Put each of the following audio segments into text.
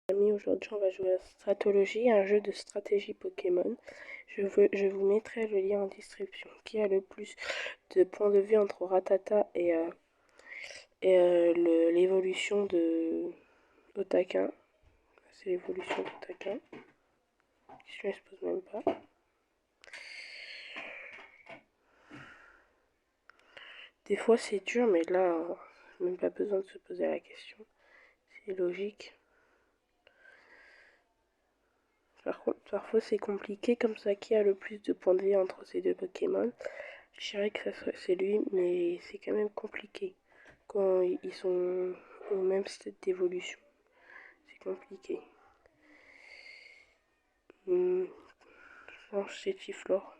Amis, aujourd'hui on va jouer à Stratologie, un jeu de stratégie Pokémon. Je vous mettrai le lien en description. Qui a le plus de points de vue entre Rattata et l'évolution de Otaka. C'est l'évolution d'Otaka. Je ne se pose même pas. Des fois c'est dur, mais là, même pas besoin de se poser la question. C'est logique. Par contre, parfois c'est compliqué comme ça. Qui a le plus de points de vie entre ces deux Pokémon? Je dirais que c'est lui, mais c'est quand même compliqué. Quand ils sont au même stade d'évolution, c'est compliqué. Je pense que c'est Tiflor.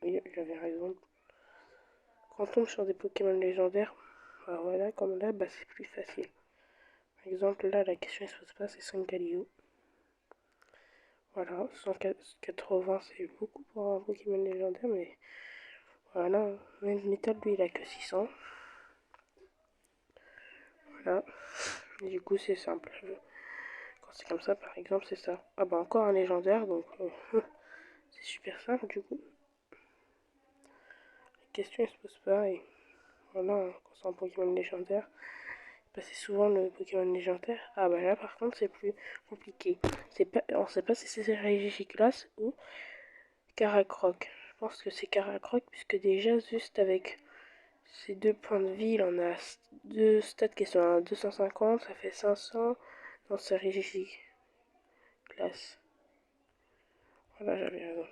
Oui, j'avais raison. Quand on tombe sur des Pokémon légendaires, bah voilà, comme là, bah c'est plus facile. Par exemple, là, la question ne se pose pas, c'est Sangaleo. Voilà, 180 c'est beaucoup pour un Pokémon légendaire, mais voilà, même Métal, lui, il a que 600. Voilà, du coup, c'est simple. Quand c'est comme ça, par exemple, c'est ça. Ah bah, encore un légendaire, donc c'est super simple, du coup. La question, elle se pose pas, et voilà, quand c'est un Pokémon légendaire, bah, c'est souvent le Pokémon légendaire. Ah bah là, par contre, c'est plus compliqué. On sait pas si c'est Regiclas ou Caracroc. Je pense que c'est Caracroc, puisque déjà, juste avec ces deux points de vie, il en a deux stats qui sont à 250, ça fait 500 dans sa Regiclas. Voilà, j'avais raison.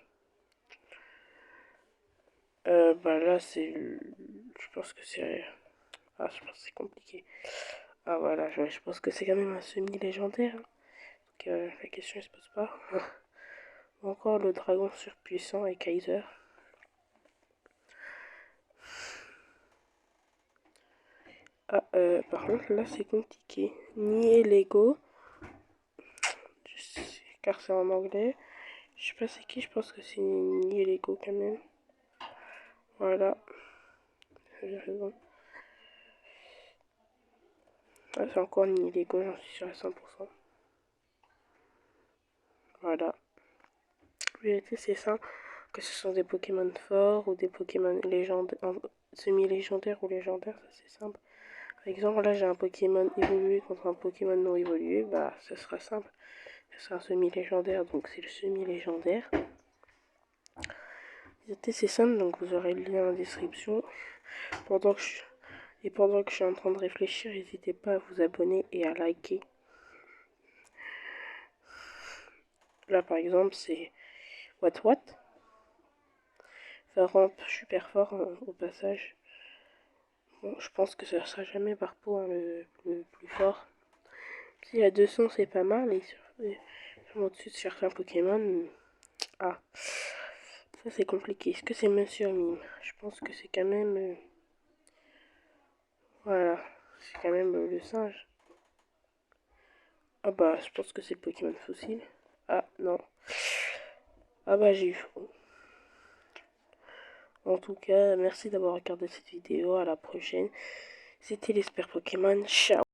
Bah là, je pense que c'est... Ah, je pense que c'est compliqué. Ah voilà, je pense que c'est quand même un semi-légendaire. Donc la question ne se pose pas. Encore le dragon surpuissant et Kaiser. Ah, par contre, là, c'est compliqué. Nier Lego, car c'est en anglais. Je sais pas c'est qui, je pense que c'est Nier Lego quand même. Voilà, j'ai raison. Ah, c'est encore Nier Lego, j'en suis sûr à 100%. Voilà. En vérité, c'est ça. Que ce sont des Pokémon forts ou des Pokémon semi-légendaires ou légendaires, ça c'est simple. Par exemple, là j'ai un Pokémon évolué contre un Pokémon non évolué, bah ce sera simple. Ce sera un semi-légendaire, donc c'est le semi-légendaire. C'est simple, donc vous aurez le lien en description. Pendant que je suis en train de réfléchir, n'hésitez pas à vous abonner et à liker. Là par exemple, c'est What. Ça rampe super fort au passage. Bon, je pense que ça sera jamais Barpo hein, le plus fort. Si la 200 c'est pas mal, et au-dessus de certains Pokémon, ah, ça c'est compliqué. Est-ce que c'est Monsieur Mime? Je pense que c'est quand même, voilà, c'est quand même le singe. Ah bah, je pense que c'est le Pokémon fossile. Ah non. Ah bah j'ai eu faux. En tout cas, merci d'avoir regardé cette vidéo. À la prochaine. C'était l'Espère Pokémon. Ciao.